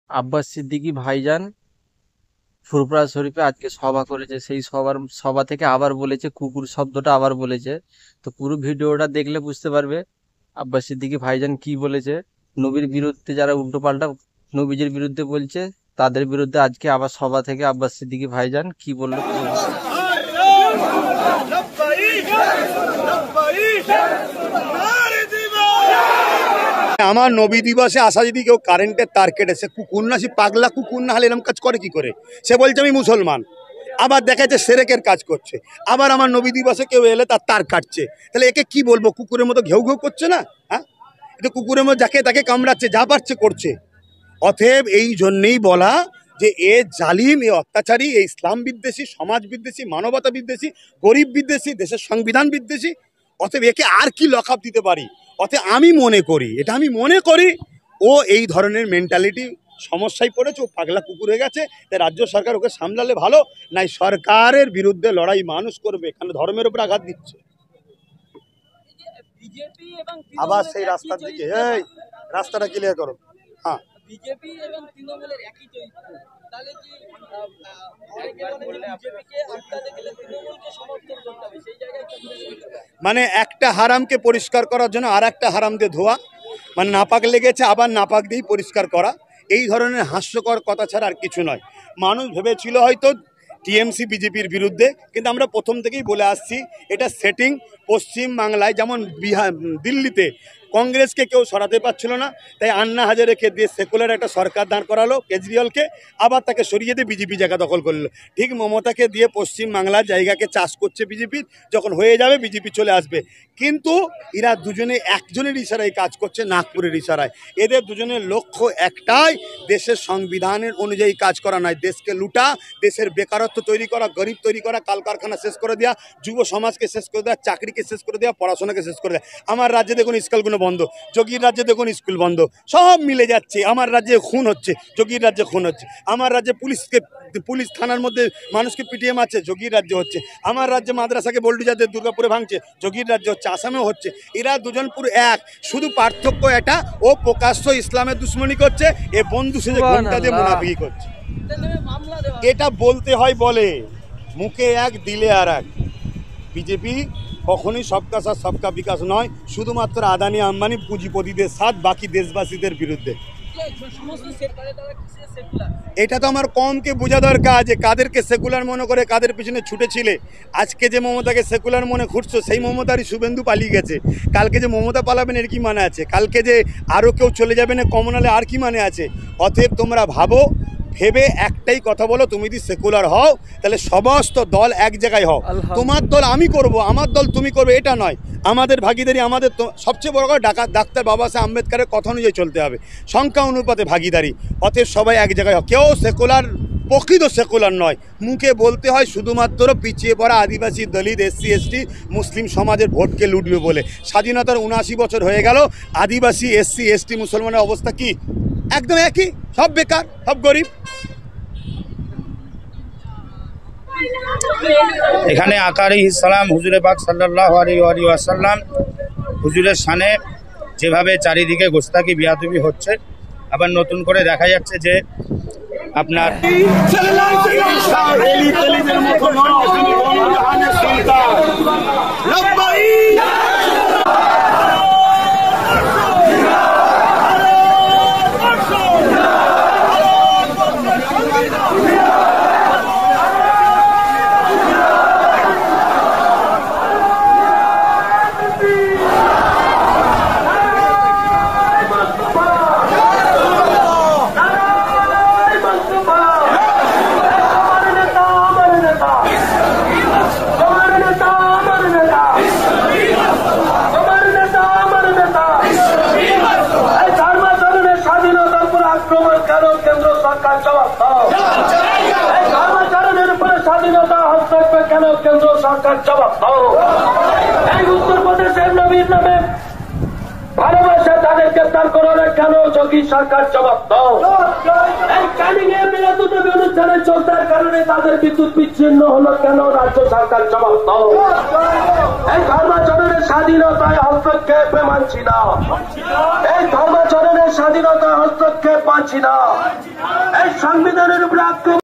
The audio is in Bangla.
আব্বাস সিদ্দিকী ভাইজান ফুরফুরা শরীফে আজকে সভা করেছে। সেই সভা থেকে আবার বলেছে, কুকুর শব্দটা আবার বলেছে। তো পুরো ভিডিওটা দেখলে বুঝতে পারবে আব্বাস সিদ্দিকী ভাইজান কি বলেছে। নবীর বিরুদ্ধে যারা উল্টোপাল্টা নবীজির বিরুদ্ধে বলছে, তাদের বিরুদ্ধে আজকে আবার সভা থেকে আব্বাস সিদ্দিকী ভাইজান কি বললো। আমার নবী দিবসে আসা যদি কেউ কারেন্টের তার কেটেছে, কুকুর না, সে পাগলা কুকুর না হলে এরকম কাজ করে কি করে? সে বলছে আমি মুসলমান, আবার দেখা যাচ্ছে সেরেকের কাজ করছে, আবার আমার নবী দিবসে কেউ এলে তার তার কাটছে। তাহলে একে কি বলবো? কুকুরের মতো ঘেউ ঘেউ করছে না? হ্যাঁ, এটা কুকুরের মতো যাকে তাকে কামড়াচ্ছে, যা পারছে করছে। অতএব এই জন্যেই বলা যে এ জালিম, এ অত্যাচারী, এ ইসলাম বিদ্বেষী, সমাজ বিদ্বেষী, মানবতা বিদ্বেষী, গরিব বিদ্বেষী, দেশের সংবিধান বিদ্বেষী। অতএব একে আর কি লকআপ দিতে পারি? অতএব আমি মনে করি ও এই ধরনের মেন্টালিটি সমস্যায় পড়েছে, ও পাগলা কুকুর হয়ে গেছে। তাই রাজ্য সরকার ওকে সামলালে ভালো, নাই সরকারের বিরুদ্ধে লড়াই মানুষ করবে, এখানে ধর্মের উপর আঘাত দিচ্ছে। আবার সেই রাস্তার দিকে, এই রাস্তাটা ক্লিয়ার করো। হ্যাঁ, বিজেপি এবং তৃণমূলের একই চরিত্র, তাহলে কি মানে একটা হারামকে পরিষ্কার করার জন্য আর একটা হারাম দিয়ে ধোয়া, মানে নাপাক লেগেছে আবার নাপাক দিয়েই পরিষ্কার করা, এই ধরনের হাস্যকর কথা ছাড়া আর কিছু নয়। মানুষ ভেবেছিল হয়তো টিএমসি বিজেপির বিরুদ্ধে, কিন্তু আমরা প্রথম থেকেই বলে আসছি এটা সেটিং। পশ্চিম বাংলায় যেমন দিল্লিতে কংগ্রেসকে কেউ সরাতে পারছিল না, তাই আন্না হাজারেকে দিয়ে সেকুলার একটা সরকার দাঁড় করালো কেজরিওয়ালকে, আবার তাকে সরিয়ে দিয়ে বিজেপি জায়গা দখল করলো। ঠিক মমতাকে দিয়ে পশ্চিম বাংলার জায়গাকে চাষ করছে বিজেপি, যখন হয়ে যাবে বিজেপি চলে আসবে। কিন্তু এরা দুজনে একজনের ইশারায় কাজ করছে, নাগপুরের ইশারায়। এদের দুজনের লক্ষ্য একটাই, দেশের সংবিধানের অনুযায়ী কাজ করা নয়, দেশকে লুটা, দেশের বেকারত্ব তৈরি করা, গরিব তৈরি করা, কারখানা শেষ করে দেওয়া, যুব সমাজকে শেষ করে দেওয়া, চাকরিকে শেষ করে দেওয়া, পড়াশোনাকে শেষ করে দেওয়া। আমার রাজ্যে দেখুন স্কুলগুলো বন্ধ, যোগীর রাজ্যে দেখুন স্কুল বন্ধ, সব মিলে যাচ্ছে। আমার রাজ্যে খুন হচ্ছে, যোগীর রাজ্যে খুন হচ্ছে। আমার রাজ্যে পুলিশ থানার মধ্যে মানুষকে পিটিয়ে মারছে, যোগীর রাজ্যে হচ্ছে। আমার রাজ্যে মাদ্রাসাকে বোল্ডুজারদের দুর্গাপুরে ভাঙছে, যোগীর রাজ্যে হচ্ছে, আসামেও হচ্ছে। এরা দুজন পুরো এক, শুধু পার্থক্য এটা, ও প্রকাশ্য ইসলামের দুশ্মনী করছে, এ বন্ধু সেজে ঘন্টা দিয়ে মুনাফিকি করছে। এটা বলতে হয় বলে, মুখে এক দিলে আর এক। বিজেপি কখনোই সবকা সাথ সবকা বিকাশ নয়, শুধুমাত্র আদানি আম্বানি পুঁজিপতিদের সাথ, বাকি দেশবাসীদের বিরুদ্ধে। এটা তো আমার কমকে বোঝা দরকার যে কাদেরকে সেকুলার মনে করে, কাদের পিছনে ছুটেছিলে। আজকে যে মমতাকে সেকুলার মনে ঘুরছো, সেই মমতারই শুভেন্দু পালিয়ে গেছে। কালকে যে মমতা পালাবেন এর কি মানে আছে? কালকে যে আরও কেউ চলে যাবে না কমনালে, আর কি মানে আছে? অতএব তোমরা ভাবো, ভেবে একটাই কথা বলো, তুমি যদি সেকুলার হও তাহলে সমস্ত দল এক জায়গায় হও। তোমার দল আমি করব, আমার দল তুমি করবে, এটা নয়। আমাদের ভাগিদারি, আমাদের সবচেয়ে বড় কথা ডাক্তার বাবা সাহেব আম্বেদকরের কথা অনুযায়ী চলতে হবে, সংখ্যা অনুপাতে ভাগিদারি। অতএব সবাই এক জায়গায় হোক। কেউ সেকুলার, প্রকৃত সেকুলার নয়, মুখে বলতে হয় শুধুমাত্র পিছিয়ে পড়া আদিবাসী, দলিত, এসসি এসটি, মুসলিম সমাজের ভোটকে লুটবে বলে। স্বাধীনতার ৭৯ বছর হয়ে গেল, আদিবাসী, এসসি এসটি, মুসলমানের অবস্থা কি? একদম একই, সব বেকার, সব গরিব। এখানে আকারিহিস সালাম হুজুরে পাক সাল্লাল্লাহু আলাইহি ওয়াসাল্লাম হুজুরের শানে যেভাবে চারিদিকে গোস্তাকি বিয়াদবি হচ্ছে, আবার নতুন করে দেখা যাচ্ছে যে আপনার কেন কেন্দ্র সরকার জবাব দাও। এই উত্তরপ্রদেশের নবীর নামে ভালোবাসা তাদের গ্রেপ্তার করো না কেন, যোগী সরকার জবাব দাও। এই ক্যানিং এ বিরোধী অনুষ্ঠানে চলতার কারণে তাদের বিদ্যুৎ বিচ্ছিন্ন হলো কেন, রাজ্য সরকার জবাব দাও। এই ধর্মাচরণের স্বাধীনতায় হস্তক্ষেপে মানছি না, এই ধর্মাচরণের স্বাধীনতা হস্তক্ষেপ পাচ্ছি না। এই সংবিধানের উপরে আক্রমণ